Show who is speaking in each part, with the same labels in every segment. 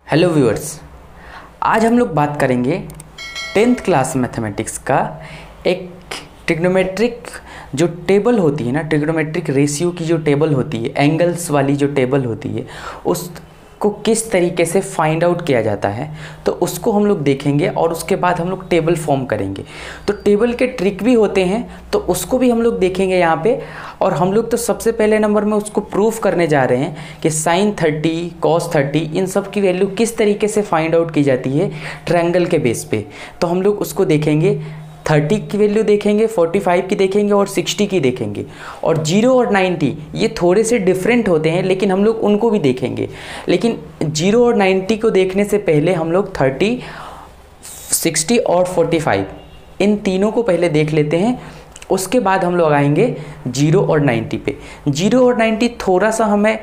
Speaker 1: Hello viewers, आज हम लोग बात करेंगे 10th क्लास मैथमेटिक्स का एक ट्रिग्नोमेट्रिक जो टेबल होती है ना, ट्रिग्नोमेट्रिक रेशियो की जो टेबल होती है, एंगल्स वाली जो टेबल होती है, उसको किस तरीके से फाइंड आउट किया जाता है तो उसको हम लोग देखेंगे और उसके बाद हम लोग टेबल फॉर्म करेंगे। तो टेबल के ट्रिक भी होते हैं तो उसको भी हम लोग देखेंगे यहाँ पे। और हम लोग तो सबसे पहले नंबर में उसको प्रूफ करने जा रहे हैं कि sin 30 cos 30 इन सब की वैल्यू किस तरीके से फाइंड आउट की जाती है ट्रायंगल के बेस पे। तो हम लोग उसको देखेंगे, 30 की वैल्यू देखेंगे, 45 की देखेंगे और 60 की देखेंगे। और 0 और 90 ये थोड़े से डिफरेंट होते हैं लेकिन हम लोग उनको भी देखेंगे। लेकिन 0 और 90 को देखने से पहले हम लोग 30, 60 और 45 इन तीनों को पहले देख लेते हैं। उसके बाद हम लोग आएंगे 0 और 90 पे। 0 और 90 थोड़ा सा हमें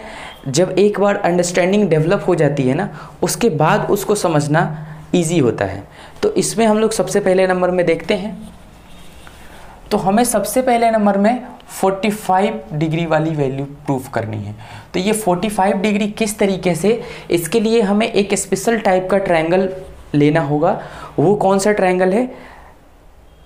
Speaker 1: जब एक बार अंडरस्टैंडिंग डेवलप हो जाती है ना, उसके बाद उसको समझना ईजी होता है। तो इसमें हम लोग सबसे पहले नंबर में देखते हैं। तो हमें सबसे पहले नंबर में 45 डिग्री वाली वैल्यू प्रूफ करनी है। तो ये 45 डिग्री किस तरीके से, इसके लिए हमें एक स्पेशल टाइप का ट्रायंगल लेना होगा। वो कौन सा ट्रायंगल है?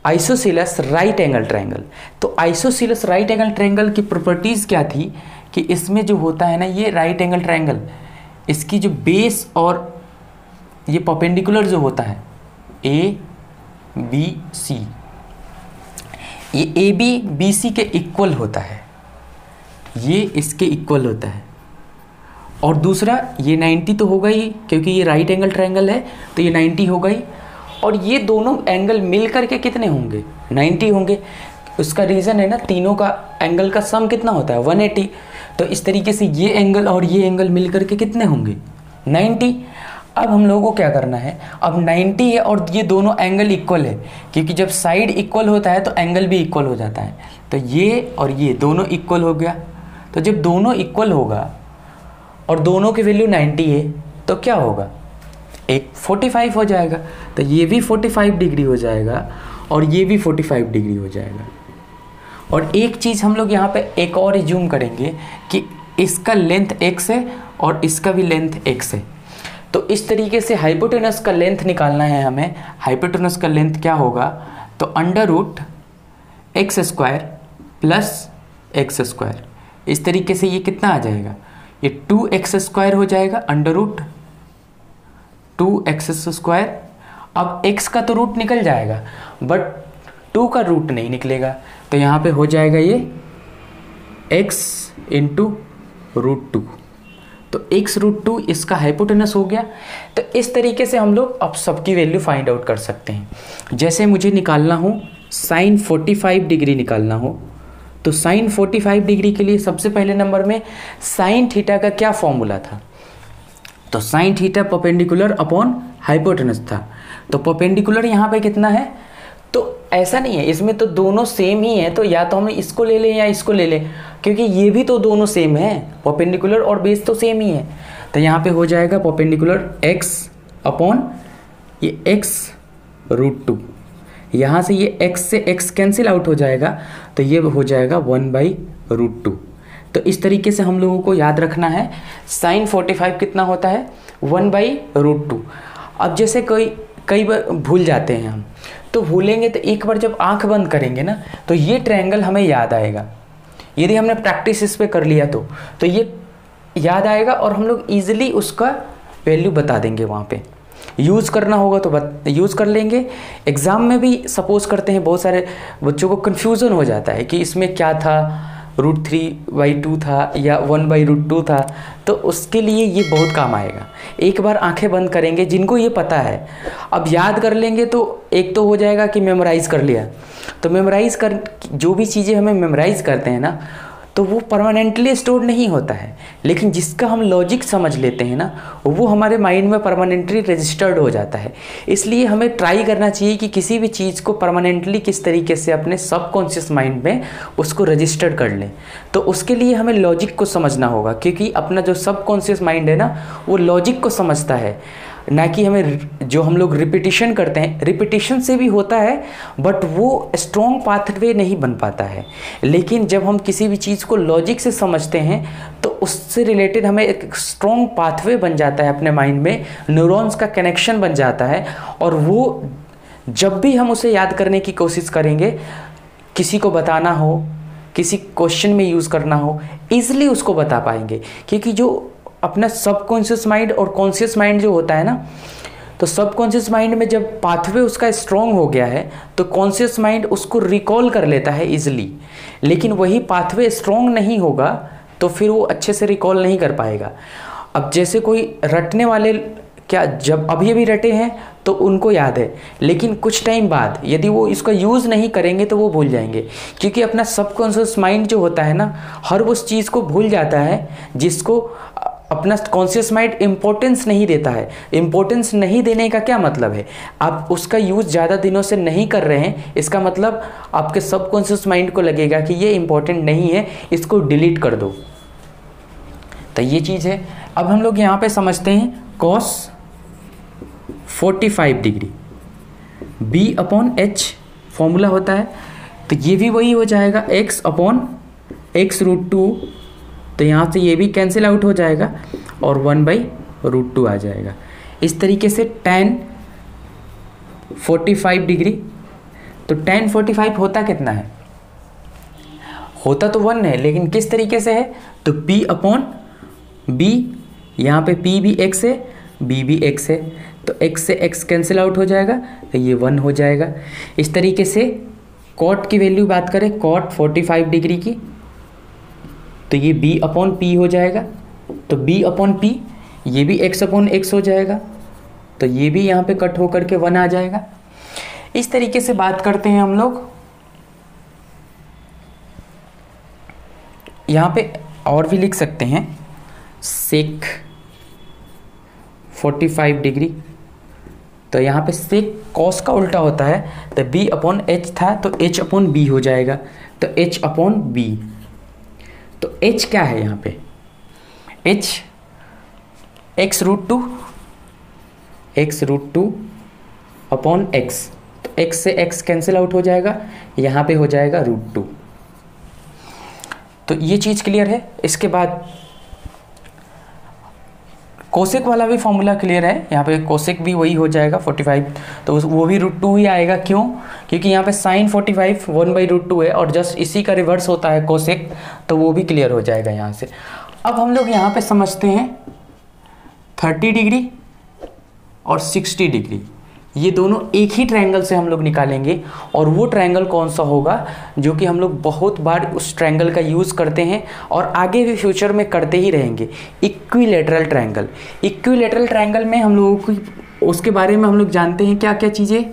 Speaker 1: Isosceles right angle triangle. तो आइसोसेलेस राइट एंगल ट्रायंगल की प्रॉपर्टीज़ क्या थी कि इसमें जो होता है ना, ये राइट एंगल ट्रायंगल, इसकी जो बेस और ये परपेंडिकुलर जो होता है ए बी सी, ये ए बी बी सी के इक्वल होता है, ये इसके इक्वल होता है। और दूसरा ये 90 तो होगा ही क्योंकि ये राइट एंगल ट्रायंगल है, तो ये 90 हो गई। और ये दोनों एंगल मिल करके कितने होंगे? 90 होंगे। उसका रीज़न है ना, तीनों का एंगल का सम कितना होता है? 180। तो इस तरीके से ये एंगल और ये एंगल मिल करके कितने होंगे? 90। अब हम लोगों को क्या करना है? अब 90 है और ये दोनों एंगल इक्वल है, क्योंकि जब साइड इक्वल होता है तो एंगल भी इक्वल हो जाता है। तो ये और ये दोनों इक्वल हो गया। तो जब दोनों इक्वल होगा और दोनों की वैल्यू 90 है तो क्या होगा? एक 45 हो जाएगा। तो ये भी 45 डिग्री हो जाएगा और ये भी 45 डिग्री हो जाएगा। और एक चीज़ हम लोग यहाँ पे एक और एज्यूम करेंगे कि इसका लेंथ x है और इसका भी लेंथ x है। तो इस तरीके से हाइपोटेनस का लेंथ निकालना है हमें। हाइपोटेनस का लेंथ क्या होगा? तो √x² प्लस x²। इस तरीके से ये कितना आ जाएगा? ये 2x² हो जाएगा, √2x²। अब x का तो रूट निकल जाएगा बट 2 का रूट नहीं निकलेगा। तो यहाँ पे हो जाएगा ये x × √2। तो x√2 इसका हाइपोटेनस हो गया। तो इस तरीके से हम लोग अब सबकी वैल्यू फाइंड आउट कर सकते हैं। जैसे मुझे निकालना हो sin 45 डिग्री निकालना हो, तो sin 45 डिग्री के लिए सबसे पहले नंबर में sin थीटा का क्या फॉर्मूला था? तो sin theta perpendicular upon hypotenuse था। तो परपेंडिकुलर यहाँ पे कितना है? तो ऐसा नहीं है, इसमें तो दोनों सेम ही है, तो या तो हम इसको ले लें या इसको ले लें, क्योंकि ये भी तो दोनों सेम है, परपेंडिकुलर और बेस तो सेम ही है। तो यहाँ पे हो जाएगा परपेंडिकुलर x अपॉन ये x√2। यहाँ से ये x से x कैंसिल आउट हो जाएगा, तो ये हो जाएगा 1/√2। तो इस तरीके से हम लोगों को याद रखना है sin 45 कितना होता है? 1/√2। अब जैसे कई बार भूल जाते हैं हम, तो भूलेंगे तो एक बार जब आंख बंद करेंगे ना, तो ये ट्रायंगल हमें याद आएगा। यदि हमने प्रैक्टिस इस पे कर लिया तो ये याद आएगा और हम लोग ईजिली उसका वैल्यू बता देंगे। वहाँ पे यूज़ करना होगा तो यूज़ कर लेंगे। एग्ज़ाम में भी सपोज करते हैं बहुत सारे बच्चों को कन्फ्यूज़न हो जाता है कि इसमें क्या था, √3/2 था या 1/√2 था। तो उसके लिए ये बहुत काम आएगा। एक बार आंखें बंद करेंगे, जिनको ये पता है अब याद कर लेंगे, तो एक तो हो जाएगा कि मेमोराइज़ कर लिया। तो मेमोराइज़ कर, जो भी चीज़ें हमें मेमोराइज़ करते हैं ना, तो वो परमानेंटली स्टोर नहीं होता है, लेकिन जिसका हम लॉजिक समझ लेते हैं ना, वो हमारे माइंड में परमानेंटली रजिस्टर्ड हो जाता है। इसलिए हमें ट्राई करना चाहिए कि किसी भी चीज़ को परमानेंटली किस तरीके से अपने सबकॉन्शियस माइंड में उसको रजिस्टर्ड कर लें। तो उसके लिए हमें लॉजिक को समझना होगा, क्योंकि अपना जो सबकॉन्शियस माइंड है ना, वो लॉजिक को समझता है। ना कि हमें जो हम लोग रिपीटिशन करते हैं, रिपीटिशन से भी होता है बट वो स्ट्रॉन्ग पाथवे नहीं बन पाता है। लेकिन जब हम किसी भी चीज़ को लॉजिक से समझते हैं तो उससे रिलेटेड हमें एक स्ट्रॉन्ग पाथवे बन जाता है अपने माइंड में, न्यूरॉन्स का कनेक्शन बन जाता है, और वो जब भी हम उसे याद करने की कोशिश करेंगे, किसी को बताना हो, किसी क्वेश्चन में यूज़ करना हो, ईजिली उसको बता पाएंगे। क्योंकि जो अपना सबकॉन्शियस माइंड और कॉन्शियस माइंड जो होता है ना, तो सबकॉन्शियस माइंड में जब पाथवे उसका स्ट्रॉन्ग हो गया है तो कॉन्शियस माइंड उसको रिकॉल कर लेता है इजीली। लेकिन वही पाथवे स्ट्रॉन्ग नहीं होगा तो फिर वो अच्छे से रिकॉल नहीं कर पाएगा। अब जैसे कोई रटने वाले क्या जब अभी अभी रटे हैं तो उनको याद है, लेकिन कुछ टाइम बाद यदि वो इसका यूज़ नहीं करेंगे तो वो भूल जाएंगे। क्योंकि अपना सबकॉन्शियस माइंड जो होता है ना, हर उस चीज़ को भूल जाता है जिसको अपना कॉन्शियस माइंड इम्पोर्टेंस नहीं देता है। इम्पोर्टेंस नहीं देने का क्या मतलब है, आप उसका यूज़ ज़्यादा दिनों से नहीं कर रहे हैं, इसका मतलब आपके सबकॉन्शियस माइंड को लगेगा कि ये इम्पोर्टेंट नहीं है, इसको डिलीट कर दो। तो ये चीज़ है। अब हम लोग यहाँ पे समझते हैं cos 45 degree b upon h formula होता है, तो ये भी वही हो जाएगा x अपॉन x√2। तो यहाँ से ये भी कैंसिल आउट हो जाएगा और 1/√2 आ जाएगा। इस तरीके से tan 45 डिग्री, तो tan 45 होता कितना है, होता तो 1 है, लेकिन किस तरीके से है, तो p अपॉन b, यहाँ पे p भी x है, b भी x है, तो x से x कैंसिल आउट हो जाएगा तो ये 1 हो जाएगा। इस तरीके से cot की वैल्यू बात करें, cot 45 डिग्री की, तो ये b अपॉन p हो जाएगा, तो b अपॉन p ये भी x अपॉन x हो जाएगा, तो ये भी यहाँ पे कट होकर के 1 आ जाएगा। इस तरीके से बात करते हैं हम लोग। यहाँ पे और भी लिख सकते हैं sec 45 डिग्री, तो यहाँ पे sec cos का उल्टा होता है, तो b अपॉन h था तो h अपॉन b हो जाएगा, तो h अपॉन b। तो h क्या है यहाँ पे, h x√2 अपॉन x, तो x से x कैंसिल आउट हो जाएगा, यहाँ पे हो जाएगा √2। तो ये चीज़ क्लियर है। इसके बाद कोसेक वाला भी फॉर्मूला क्लियर है, यहाँ पे कोसेक भी वही हो जाएगा 45, तो वो भी √2 ही आएगा। क्यों, क्योंकि यहाँ पे sin 45 1/√2 है और जस्ट इसी का रिवर्स होता है कोसेक, तो वो भी क्लियर हो जाएगा यहाँ से। अब हम लोग यहाँ पे समझते हैं 30 डिग्री और 60 डिग्री, ये दोनों एक ही ट्रायंगल से हम लोग निकालेंगे, और वो ट्रायंगल कौन सा होगा जो कि हम लोग बहुत बार उस ट्रायंगल का यूज़ करते हैं और आगे भी फ्यूचर में करते ही रहेंगे, इक्विलैटरल ट्रायंगल। इक्विलैटरल ट्रायंगल में हम लोगों को उसके बारे में हम लोग जानते हैं क्या क्या चीज़ें।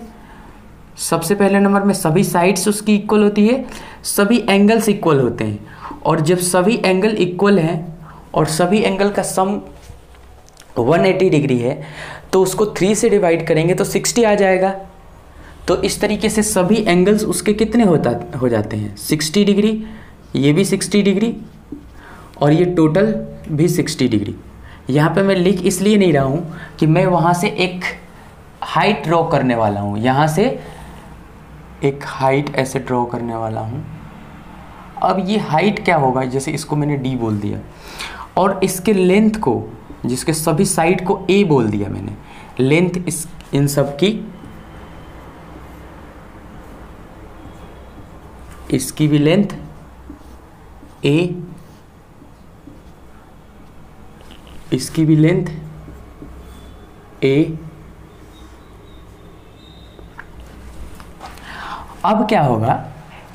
Speaker 1: सबसे पहले नंबर में सभी साइड्स उसकी इक्वल होती है, सभी एंगल्स इक्वल होते हैं, और जब सभी एंगल इक्वल हैं और सभी एंगल का सम 180 डिग्री है तो उसको 3 से डिवाइड करेंगे तो 60 आ जाएगा। तो इस तरीके से सभी एंगल्स उसके कितने हो जाते हैं, 60 डिग्री, ये भी 60 डिग्री और ये टोटल भी 60 डिग्री। यहाँ पे मैं लिख इसलिए नहीं रहा हूँ कि मैं वहाँ से एक हाइट ड्रॉ करने वाला हूँ, यहाँ से एक हाइट ऐसे ड्रॉ करने वाला हूँ। अब ये हाइट क्या होगा, जैसे इसको मैंने d बोल दिया और इसके लेंथ को, जिसके सभी साइड को a बोल दिया मैंने, लेंथ इन सब की, इसकी भी लेंथ a, इसकी भी लेंथ a। अब क्या होगा,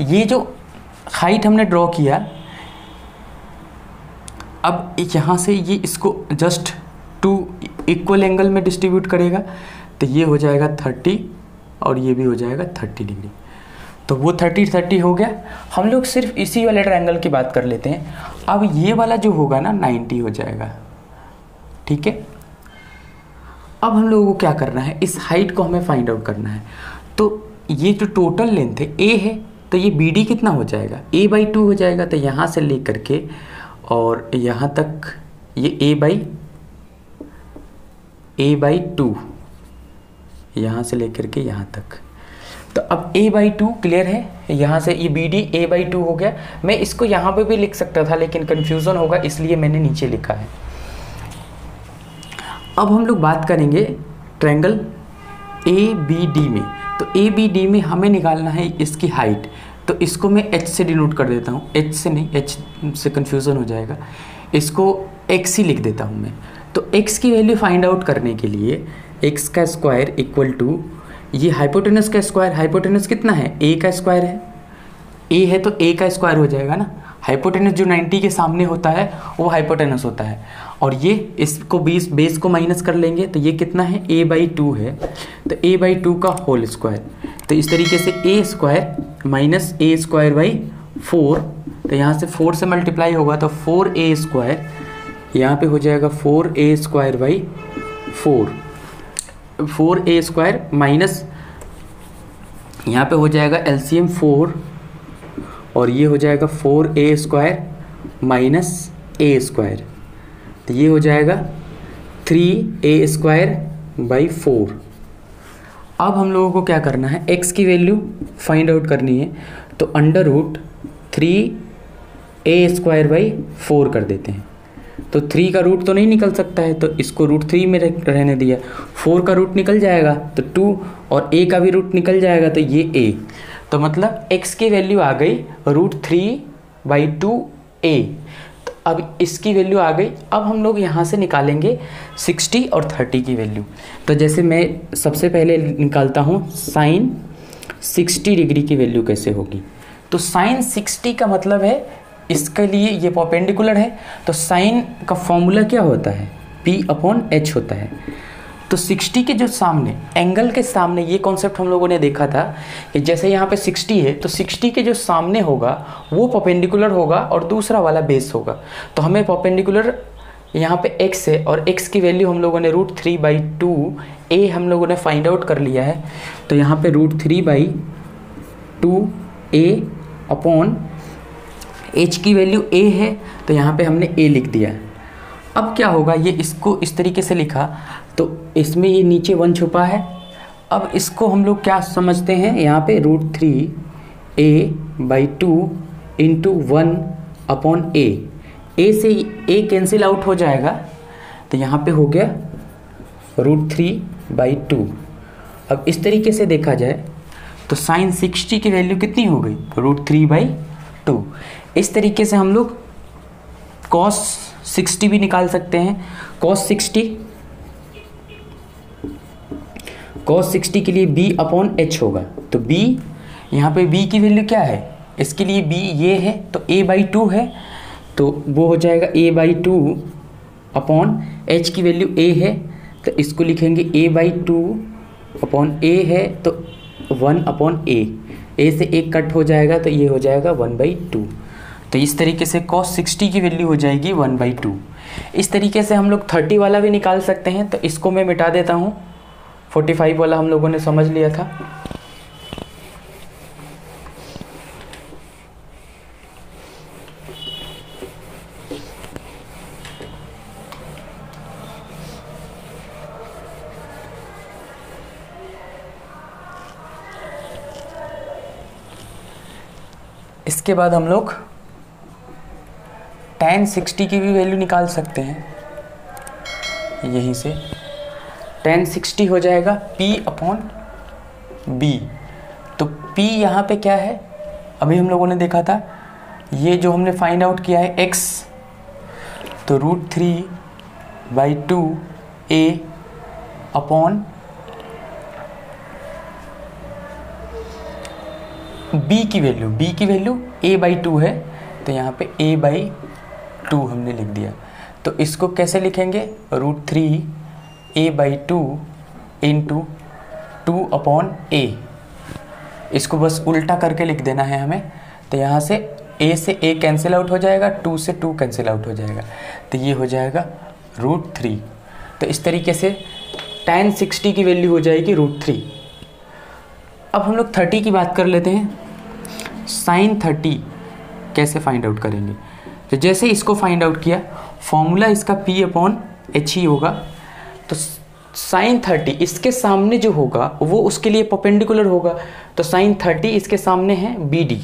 Speaker 1: ये जो हाइट हमने ड्रॉ किया, अब यहाँ से ये इसको जस्ट 2 इक्वल एंगल में डिस्ट्रीब्यूट करेगा, तो ये हो जाएगा 30 और ये भी हो जाएगा 30 डिग्री। तो वो 30 हो गया। हम लोग सिर्फ इसी वाले ट्रायंगल की बात कर लेते हैं। अब ये वाला जो होगा ना 90 हो जाएगा, ठीक है। अब हम लोगों को क्या करना है, इस हाइट को हमें फाइंड आउट करना है। तो ये जो टोटल लेंथ है a है, तो ये BD कितना हो जाएगा, a/2 हो जाएगा। तो यहाँ से ले करके और यहाँ तक ये a/2 यहाँ से लेकर के यहाँ तक। तो अब a/2 क्लियर है, यहाँ से ये BD a/2 हो गया। मैं इसको यहाँ पे भी लिख सकता था लेकिन कन्फ्यूज़न होगा इसलिए मैंने नीचे लिखा है। अब हम लोग बात करेंगे ट्रायंगल ABD में। तो ABD में हमें निकालना है इसकी हाइट। तो इसको मैं H से डिनोट कर देता हूँ, H से नहीं, H से कन्फ्यूज़न हो जाएगा, इसको X ही लिख देता हूँ मैं। तो X की वैल्यू फाइंड आउट करने के लिए x का स्क्वायर इक्वल टू ये हाइपोटेनस का स्क्वायर, हाइपोटेनस कितना है, a का स्क्वायर है, a है तो a का स्क्वायर हो जाएगा ना। हाइपोटेनस जो 90 के सामने होता है वो हाइपोटेनस होता है। और ये इसको बेस को माइनस कर लेंगे तो ये कितना है, a/2 है। तो a/2 का होल स्क्वायर, तो इस तरीके से a square minus a square by 4। तो यहाँ से 4 से मल्टीप्लाई होगा तो 4a स्क्वायर, यहाँ पे हो जाएगा 4a square by 4a square minus यहाँ पे हो जाएगा LCM 4 और ये हो जाएगा 4a square minus a square. तो ये हो जाएगा 3a स्क्वायर बाई 4। अब हम लोगों को क्या करना है, x की वैल्यू फाइंड आउट करनी है। तो under root 3a square by 4 कर देते हैं। तो 3 का रूट तो नहीं निकल सकता है तो इसको रूट 3 में रहने दिया। 4 का रूट निकल जाएगा तो 2 और a का भी रूट निकल जाएगा तो ये a। तो मतलब x की वैल्यू आ गई √3/2a। तो अब इसकी वैल्यू आ गई। अब हम लोग यहाँ से निकालेंगे 60 और 30 की वैल्यू। तो जैसे मैं सबसे पहले निकालता हूँ साइन 60 डिग्री की वैल्यू कैसे होगी। तो साइन 60 का मतलब है इसके लिए ये परपेंडिकुलर है। तो साइन का फॉर्मूला क्या होता है, P/H होता है। तो 60 के जो सामने एंगल के सामने, ये कॉन्सेप्ट हम लोगों ने देखा था कि जैसे यहाँ पे 60 है तो 60 के जो सामने होगा वो परपेंडिकुलर होगा और दूसरा वाला बेस होगा। तो हमें परपेंडिकुलर यहाँ पे x है और x की वैल्यू हम लोगों ने √3/2a हम लोगों ने फाइंड आउट कर लिया है। तो यहाँ पे √3/2a अपॉन h की वैल्यू a है तो यहाँ पे हमने a लिख दिया। अब क्या होगा, ये इसको इस तरीके से लिखा तो इसमें ये नीचे 1 छुपा है। अब इसको हम लोग क्या समझते हैं, यहाँ पे √3a/2 इंटू 1/a। a से a कैंसिल आउट हो जाएगा तो यहाँ पे हो गया √3/2। अब इस तरीके से देखा जाए तो साइन 60 की वैल्यू कितनी हो गई, √3/2। इस तरीके से हम लोग cos 60 भी निकाल सकते हैं। cos 60 के लिए B/H होगा। तो B, यहाँ पे B की वैल्यू क्या है, इसके लिए B ये है तो a/2 है तो वो हो जाएगा a/2 अपॉन H की वैल्यू a है तो इसको लिखेंगे a/2 अपॉन a है तो 1/a। a से एक कट हो जाएगा तो ये हो जाएगा 1/2। तो इस तरीके से cos 60 की वैल्यू हो जाएगी 1/2। इस तरीके से हम लोग 30 वाला भी निकाल सकते हैं। तो इसको मैं मिटा देता हूँ, 45 वाला हम लोगों ने समझ लिया था। इसके बाद हम लोग tan 60 की भी वैल्यू निकाल सकते हैं। यहीं से tan 60 हो जाएगा P/B। तो P यहाँ पे क्या है, अभी हम लोगों ने देखा था, ये जो हमने फाइंड आउट किया है x, तो √3/2a अपॉन B की वैल्यू a/2 है तो यहाँ पे a/2 हमने लिख दिया। तो इसको कैसे लिखेंगे, √3a/2 इंटू 2/a। इसको बस उल्टा करके लिख देना है हमें। तो यहाँ से a से a कैंसिल आउट हो जाएगा, 2 से 2 कैंसिल आउट हो जाएगा तो ये हो जाएगा √3। तो इस तरीके से tan 60 की वैल्यू हो जाएगी √3। अब हम लोग 30 की बात कर लेते हैं। साइन 30 कैसे फाइंड आउट करेंगे, तो जैसे इसको फाइंड आउट किया, फॉर्मूला इसका P/H ही होगा। तो साइन 30 इसके सामने जो होगा वो उसके लिए परपेंडिकुलर होगा। तो साइन 30 इसके सामने है BD,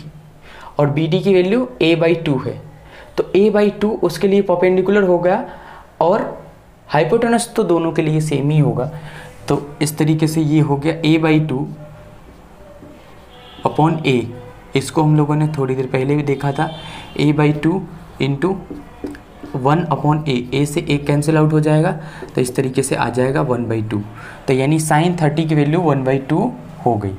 Speaker 1: और BD की वैल्यू a/2 है। तो a/2 उसके लिए परपेंडिकुलर होगा, और हाइपोटेनस तो दोनों के लिए सेम ही होगा। तो इस तरीके से ये हो गया a/2 अपॉन a। इसको हम लोगों ने थोड़ी देर पहले भी देखा था, a/2 इंटू 1 अपॉन a से a कैंसिल आउट हो जाएगा, तो इस तरीके से आ जाएगा 1/2। तो यानी साइन 30 की वैल्यू 1/2 हो गई।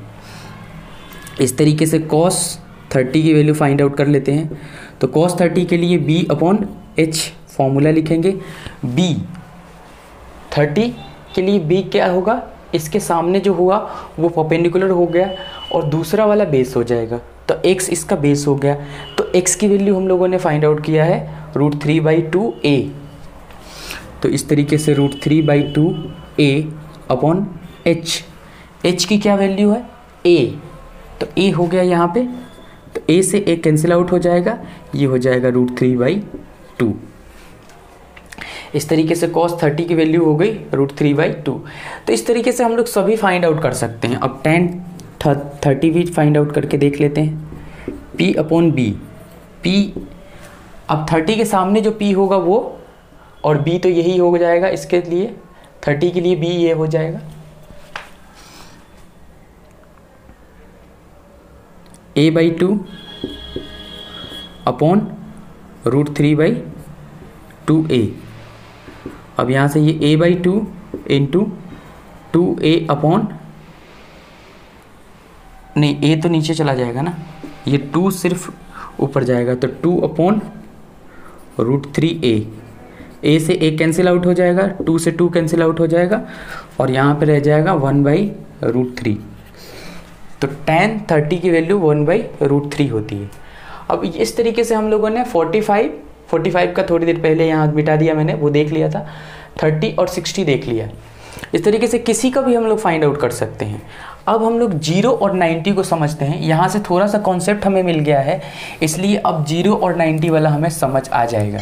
Speaker 1: इस तरीके से cos 30 की वैल्यू फाइंड आउट कर लेते हैं। तो cos 30 के लिए b/h फॉर्मूला लिखेंगे। b 30 के लिए b क्या होगा, इसके सामने जो हुआ वो परपेंडिकुलर हो गया और दूसरा वाला बेस हो जाएगा, तो x इसका बेस हो गया। तो x की वैल्यू हम लोगों ने फाइंड आउट किया है √3/2a। तो इस तरीके से √3/2a अपॉन h की क्या वैल्यू है a, तो a हो गया यहाँ पे, तो a से a कैंसिल आउट हो जाएगा, ये हो जाएगा √3/2। इस तरीके से cos 30 की वैल्यू हो गई √3/2। तो इस तरीके से हम लोग सभी फाइंड आउट कर सकते हैं। अब tan 30 भी फाइंड आउट करके देख लेते हैं। p/b, p अब 30 के सामने जो p होगा वो, और b तो यही हो जाएगा इसके लिए, 30 के लिए b ये हो जाएगा a/2 अपॉन √3/2a। अब यहाँ से ये a/2 इंटू 2a अपॉन, नहीं a तो नीचे चला जाएगा ना, ये 2 सिर्फ ऊपर जाएगा, तो 2 अपॉन √3a। a से a कैंसिल आउट हो जाएगा, 2 से 2 कैंसिल आउट हो जाएगा, और यहाँ पे रह जाएगा 1/√3। तो tan 30 की वैल्यू 1/√3 होती है। अब इस तरीके से हम लोगों ने 45 का थोड़ी देर पहले यहाँ मिटा दिया मैंने, वो देख लिया था, 30 और 60 देख लिया। इस तरीके से किसी का भी हम लोग फाइंड आउट कर सकते हैं। अब हम लोग 0 और 90 को समझते हैं। यहाँ से थोड़ा सा कॉन्सेप्ट हमें मिल गया है, इसलिए अब 0 और 90 वाला हमें समझ आ जाएगा।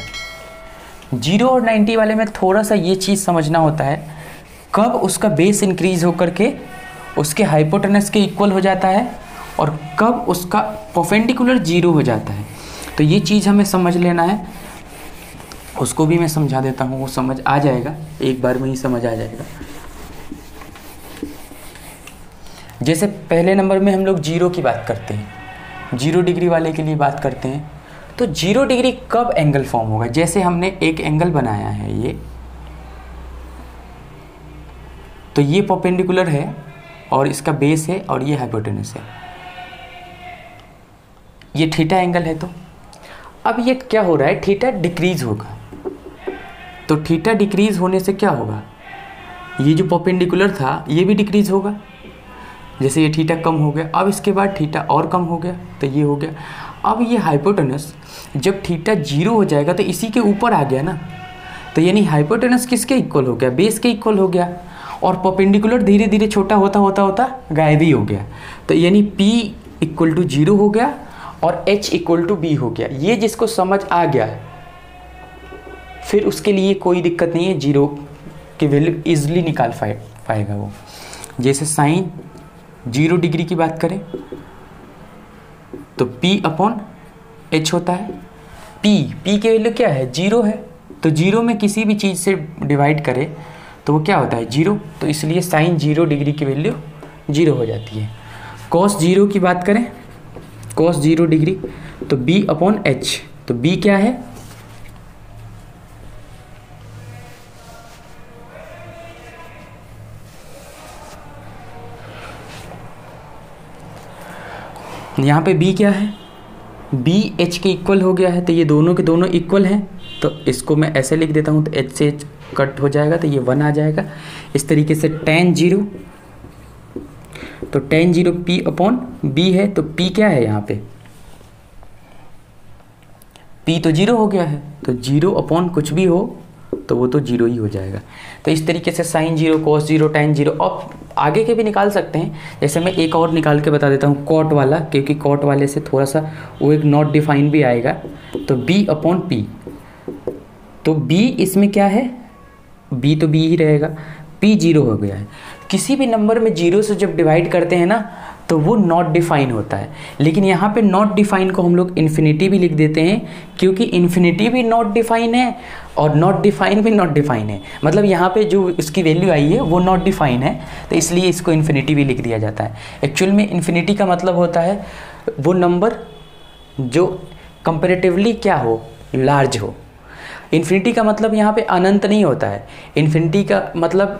Speaker 1: 0 और 90 वाले में थोड़ा सा ये चीज़ समझना होता है, कब उसका बेस इंक्रीज होकर के उसके हाइपोटेनस के इक्वल हो जाता है और कब उसका परपेंडिकुलर 0 हो जाता है। तो ये चीज़ हमें समझ लेना है, उसको भी मैं समझा देता हूँ, वो समझ आ जाएगा, एक बार में ही समझ आ जाएगा। जैसे पहले नंबर में हम लोग 0 की बात करते हैं, 0 डिग्री वाले के लिए बात करते हैं। तो 0 डिग्री कब एंगल फॉर्म होगा, जैसे हमने एक एंगल बनाया है ये, तो ये परपेंडिकुलर है और इसका बेस है और ये हाइपोटेनस है, ये थीटा एंगल है। तो अब ये क्या हो रहा है, थीटा डिक्रीज होगा। तो थीटा डिक्रीज होने से क्या होगा, ये जो परपेंडिकुलर था ये भी डिक्रीज होगा, जैसे ये थीटा कम हो गया। अब इसके बाद थीटा और कम हो गया, तो ये हो गया। अब ये हाइपोटेनस जब थीटा 0 हो जाएगा तो इसी के ऊपर आ गया ना, तो यानी हाइपोटेनस किसके इक्वल हो गया, बेस के इक्वल हो गया, और परपेंडिकुलर धीरे धीरे छोटा होता होता होता गायब ही हो गया। तो यानी P = 0 हो गया और H = B हो गया। ये जिसको समझ आ गया फिर उसके लिए कोई दिक्कत नहीं है, 0 की वैल्यू इजीली निकाल पाएगा वो। जैसे साइन 0 डिग्री की बात करें तो P/H होता है। P की वैल्यू क्या है, 0 है, तो 0 में किसी भी चीज़ से डिवाइड करें तो वो क्या होता है, 0। तो इसलिए साइन 0 डिग्री की वैल्यू 0 हो जाती है। cos 0 की बात करें, cos 0 डिग्री, तो B/H, तो B क्या है, यहाँ पे B क्या है, B H के इक्वल हो गया है, तो ये दोनों के दोनों इक्वल हैं, तो इसको मैं ऐसे लिख देता हूँ, तो H से H कट हो जाएगा, तो ये 1 आ जाएगा। इस तरीके से tan 0, तो tan 0 P/B है, तो P क्या है यहाँ पे, P तो 0 हो गया है, तो 0/ कुछ भी हो तो वो तो 0 ही हो जाएगा। तो इस तरीके से sin 0, cos 0, tan 0, अब आगे के भी निकाल सकते हैं। जैसे मैं एक और निकाल के बता देता हूँ, cot वाला, क्योंकि cot वाले से थोड़ा सा वो एक नॉट डिफाइन भी आएगा। तो B/P, तो B इसमें क्या है, B तो B ही रहेगा, p जीरो हो गया है। किसी भी नंबर में जीरो से जब डिवाइड करते हैं ना तो वो नॉट डिफाइन होता है, लेकिन यहाँ पे नॉट डिफाइन को हम लोग इन्फिनिटी भी लिख देते हैं, क्योंकि इन्फिनिटी भी नॉट डिफाइन है और नॉट डिफाइन भी नॉट डिफाइन है, मतलब यहाँ पे जो इसकी वैल्यू आई है वो नॉट डिफाइन है, तो इसलिए इसको इन्फिनिटी भी लिख दिया जाता है। एक्चुअल में इन्फिनिटी का मतलब होता है वो नंबर जो कंपेरेटिवली क्या हो, लार्ज हो। इन्फिनिटी का मतलब यहाँ पे अनंत नहीं होता है, इन्फिनिटी का मतलब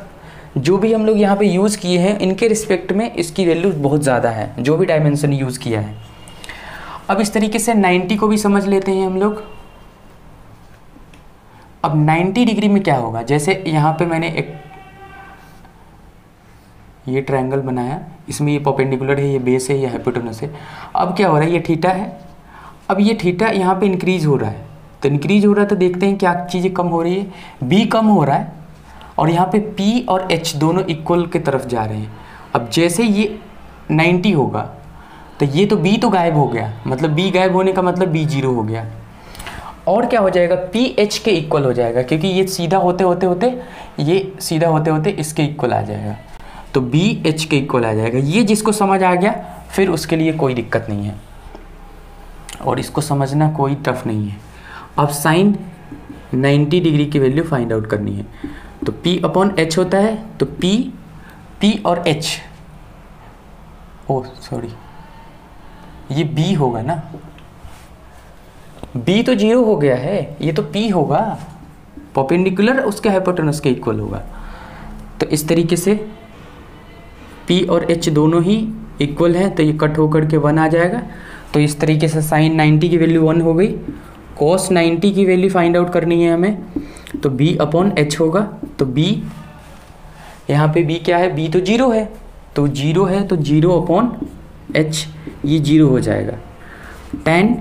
Speaker 1: जो भी हम लोग यहाँ पे यूज़ किए हैं इनके रिस्पेक्ट में इसकी वैल्यू बहुत ज़्यादा है, जो भी डायमेंशन यूज़ किया है। अब इस तरीके से 90 को भी समझ लेते हैं हम लोग। अब 90 डिग्री में क्या होगा, जैसे यहाँ पे मैंने एक ये ट्रायंगल बनाया, इसमें ये परपेंडिकुलर है, ये बेस है, ये हाइपोटेनस है। अब क्या हो रहा है, ये थीटा है, अब ये थीटा यहाँ पे इंक्रीज हो रहा है, तो इंक्रीज हो रहा है तो देखते हैं क्या चीज़ें कम हो रही है, बी कम हो रहा है और यहाँ पे P और H दोनों इक्वल की तरफ जा रहे हैं। अब जैसे ये 90 होगा तो ये तो B तो गायब हो गया, मतलब B गायब होने का मतलब B जीरो हो गया, और क्या हो जाएगा, P H के इक्वल हो जाएगा, क्योंकि ये सीधा होते होते ये सीधा होते होते इसके इक्वल आ जाएगा, तो B H के इक्वल आ जाएगा। ये जिसको समझ आ गया फिर उसके लिए कोई दिक्कत नहीं है और इसको समझना कोई टफ नहीं है। अब साइन 90 डिग्री की वैल्यू फाइंड आउट करनी है, तो P अपॉन H होता है, तो P और H, ओ सॉरी ये B होगा ना, B तो जीरो हो गया है, ये तो P होगा, परपेंडिकुलर उसके हाइपोटेनस के इक्वल होगा। तो इस तरीके से P और H दोनों ही इक्वल हैं, तो ये कट होकर के 1 आ जाएगा। तो इस तरीके से साइन 90 की वैल्यू 1 हो गई। कॉस 90 की वैल्यू फाइंड आउट करनी है हमें, तो B अपॉन H होगा, तो B यहाँ पे B क्या है, B तो जीरो है, तो जीरो है तो जीरो अपॉन H, ये जीरो हो जाएगा। tan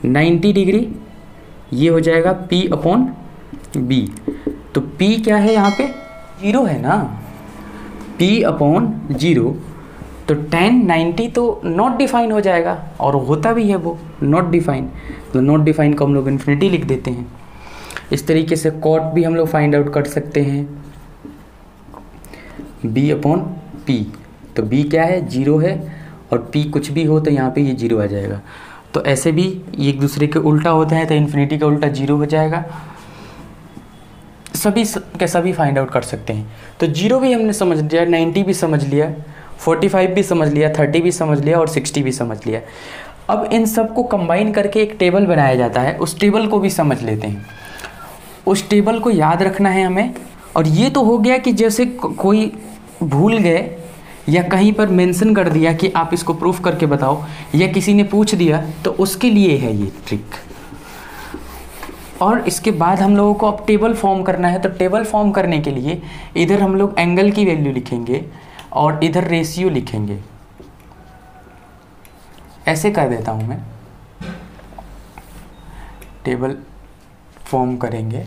Speaker 1: 90 डिग्री ये हो जाएगा P अपॉन B, तो P क्या है यहाँ पे, जीरो है ना, P अपॉन जीरो, तो tan 90 तो नॉट डिफाइन हो जाएगा, और होता भी है वो नॉट डिफाइन, तो नॉट डिफाइन को हम लोग इन्फिनिटी लिख देते हैं। इस तरीके से कॉट भी हम लोग फाइंड आउट कर सकते हैं, B अपॉन P, तो B क्या है, जीरो है, और P कुछ भी हो तो यहाँ पे ये जीरो आ जाएगा। तो ऐसे भी ये एक दूसरे के उल्टा होते हैं, तो इन्फिनिटी का उल्टा जीरो हो जाएगा। सभी के सभी फाइंड आउट कर सकते हैं। तो जीरो भी हमने समझ लिया, 90 भी समझ लिया, 45 भी समझ लिया, 30 भी समझ लिया और 60 भी समझ लिया। अब इन सब को कंबाइन करके एक टेबल बनाया जाता है, उस टेबल को भी समझ लेते हैं। उस टेबल को याद रखना है हमें, और ये तो हो गया कि जैसे कोई भूल गए या कहीं पर मेंशन कर दिया कि आप इसको प्रूफ करके बताओ, या किसी ने पूछ दिया, तो उसके लिए है ये ट्रिक। और इसके बाद हम लोगों को अब टेबल फॉर्म करना है, तो टेबल फॉर्म करने के लिए इधर हम लोग एंगल की वैल्यू लिखेंगे और इधर रेशियो लिखेंगे। ऐसे कर देता हूँ मैं, टेबल फॉर्म करेंगे,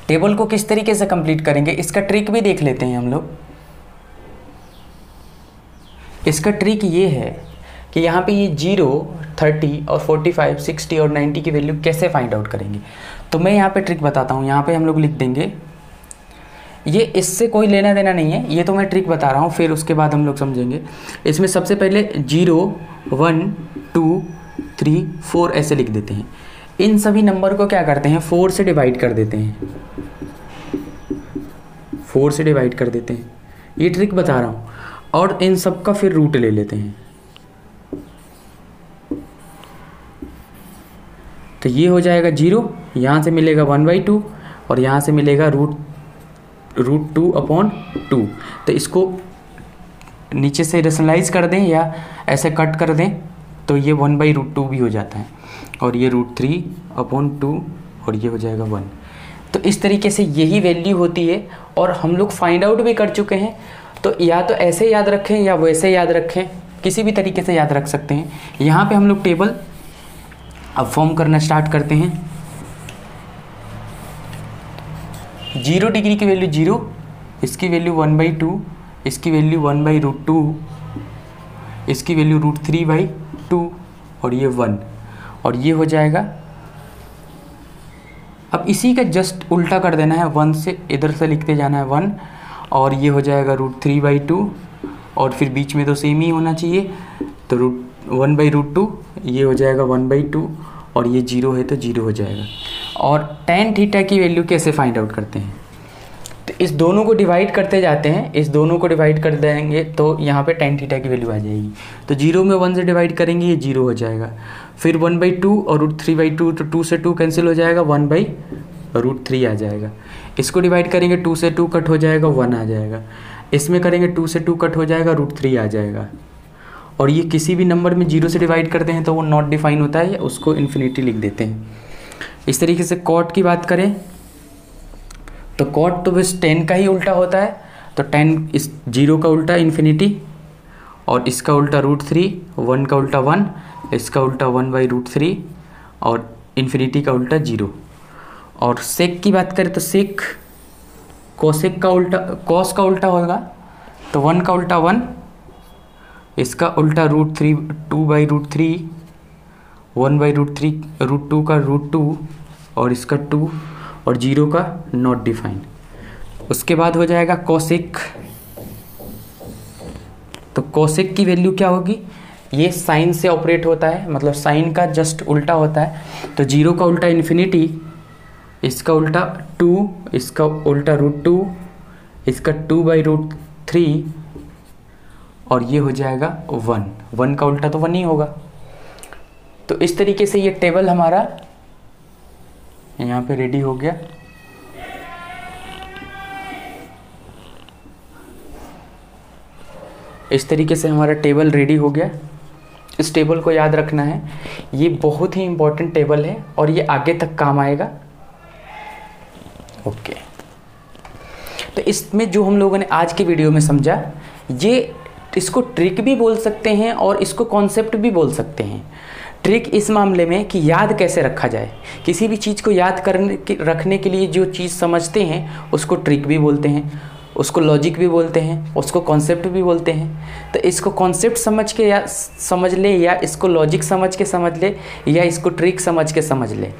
Speaker 1: टेबल को किस तरीके से कंप्लीट करेंगे इसका ट्रिक भी देख लेते हैं हम लोग। इसका ट्रिक ये है कि यहाँ पे ये 0, 30 और 45, 60 और 90 की वैल्यू कैसे फाइंड आउट करेंगे। तो मैं यहाँ पे ट्रिक बताता हूँ, यहाँ पे हम लोग लिख देंगे, ये इससे कोई लेना देना नहीं है, ये तो मैं ट्रिक बता रहा हूँ, फिर उसके बाद हम लोग समझेंगे। इसमें सबसे पहले 0, 1, 2, 3, 4 ऐसे लिख देते हैं। इन सभी नंबर को क्या करते हैं, 4 से डिवाइड कर देते हैं, 4 से डिवाइड कर देते हैं, ये ट्रिक बता रहा हूँ। और इन सब का फिर रूट ले लेते हैं, तो ये हो जाएगा 0, यहाँ से मिलेगा 1/2 और यहाँ से मिलेगा रूट 2 अपॉन 2। तो इसको नीचे से रेशनलाइज कर दें या ऐसे कट कर दें, तो ये 1/√2 भी हो जाता है, और ये √3 अपॉन 2 और ये हो जाएगा 1। तो इस तरीके से यही वैल्यू होती है, और हम लोग फाइंड आउट भी कर चुके हैं। तो या तो ऐसे याद रखें या वैसे याद रखें, किसी भी तरीके से याद रख सकते हैं। यहाँ पे हम लोग टेबल अब फॉर्म करना स्टार्ट करते हैं। 0 डिग्री की वैल्यू 0, इसकी वैल्यू 1/2, इसकी वैल्यू 1/√2, इसकी वैल्यू √3/2 और ये 1 और ये हो जाएगा। अब इसी का जस्ट उल्टा कर देना है, 1 से इधर से लिखते जाना है 1 और ये हो जाएगा √3/2 और फिर बीच में तो सेम ही होना चाहिए, तो 1/√2 ये हो जाएगा 1/2 और ये 0 है तो 0 हो जाएगा। और tan थीटा की वैल्यू कैसे फाइंड आउट करते हैं, तो इस दोनों को डिवाइड करते जाते हैं, इस दोनों को डिवाइड कर देंगे तो यहाँ पे tan थीटा की वैल्यू आ जाएगी। तो 0 में 1 से डिवाइड करेंगे, ये 0 हो जाएगा। फिर 1/2 और √3/2, तो 2 से 2 कैंसिल हो जाएगा, 1/√3 आ जाएगा। इसको डिवाइड करेंगे, 2 से 2 कट हो जाएगा, 1 आ जाएगा। इसमें करेंगे 2 से 2 कट हो जाएगा, √3 आ जाएगा। और ये किसी भी नंबर में 0 से डिवाइड करते हैं तो वो नॉट डिफाइन होता है, या उसको इन्फिनिटी लिख देते हैं। इस तरीके से कॉट की बात करें तो कॉट तो बस 10 का ही उल्टा होता है, तो 10 इस 0 का उल्टा इन्फिनिटी और इसका उल्टा √3, 1 का उल्टा 1, इसका उल्टा 1/√3 और इन्फिनिटी का उल्टा 0। और सेक की बात करें तो सेक कोसेक का उल्टा, कॉस का उल्टा होगा, तो 1 का उल्टा 1, इसका उल्टा √3, 2/√3, 1/√3, √2 का √2 और इसका 2 और 0 का नॉट डिफाइन। उसके बाद हो जाएगा कोसेक, तो कोसेक की वैल्यू क्या होगी, ये साइन से ऑपरेट होता है, मतलब साइन का जस्ट उल्टा होता है। तो 0 का उल्टा इन्फिनिटी, इसका उल्टा 2, इसका उल्टा √2, इसका 2/√3 और ये हो जाएगा 1, 1 का उल्टा तो 1 ही होगा। तो इस तरीके से ये टेबल हमारा यहाँ पे रेडी हो गया। इस तरीके से हमारा टेबल रेडी हो गया। इस टेबल को याद रखना है, ये बहुत ही इम्पोर्टेंट टेबल है और ये आगे तक काम आएगा। ओके, तो इसमें जो हम लोगों ने आज की वीडियो में समझा, ये इसको ट्रिक भी बोल सकते हैं और इसको कॉन्सेप्ट भी बोल सकते हैं। ट्रिक इस मामले में कि याद कैसे रखा जाए, किसी भी चीज़ को याद रखने के लिए जो चीज़ समझते हैं उसको ट्रिक भी बोलते हैं, उसको लॉजिक भी बोलते हैं, उसको कॉन्सेप्ट भी बोलते हैं। तो इसको कॉन्सेप्ट समझ के या समझ ले, या इसको लॉजिक समझ के समझ ले, या इसको ट्रिक समझ के समझ ले,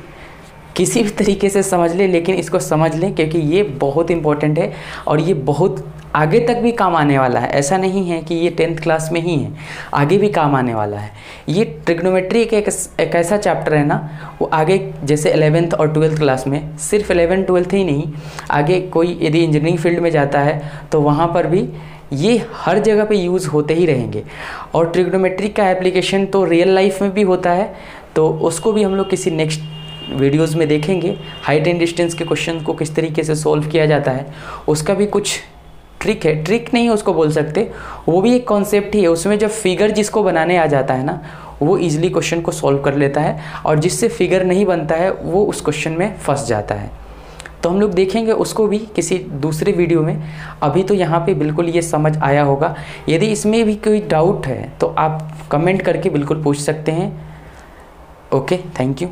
Speaker 1: किसी भी तरीके से समझ ले, लेकिन इसको समझ लें क्योंकि ये बहुत इंपॉर्टेंट है और ये बहुत आगे तक भी काम आने वाला है। ऐसा नहीं है कि ये 10th क्लास में ही है, आगे भी काम आने वाला है। ये ट्रिग्नोमेट्री एक ऐसा चैप्टर है ना, वो आगे जैसे 11th और 12th क्लास में, सिर्फ 11th 12th ही नहीं, आगे कोई यदि इंजीनियरिंग फील्ड में जाता है तो वहाँ पर भी ये हर जगह पे यूज़ होते ही रहेंगे। और ट्रिग्नोमेट्री का एप्लीकेशन तो रियल लाइफ में भी होता है, तो उसको भी हम लोग किसी नेक्स्ट वीडियोज़ में देखेंगे। हाइट एंड डिस्टेंस के क्वेश्चन को किस तरीके से सॉल्व किया जाता है, उसका भी कुछ ट्रिक है, ट्रिक नहीं उसको बोल सकते, वो भी एक कॉन्सेप्ट ही है। उसमें जब फिगर जिसको बनाने आ जाता है ना, वो इजीली क्वेश्चन को सॉल्व कर लेता है, और जिससे फिगर नहीं बनता है वो उस क्वेश्चन में फंस जाता है। तो हम लोग देखेंगे उसको भी किसी दूसरे वीडियो में। अभी तो यहाँ पे बिल्कुल ये समझ आया होगा। यदि इसमें भी कोई डाउट है तो आप कमेंट करके बिल्कुल पूछ सकते हैं। Okay, thank you.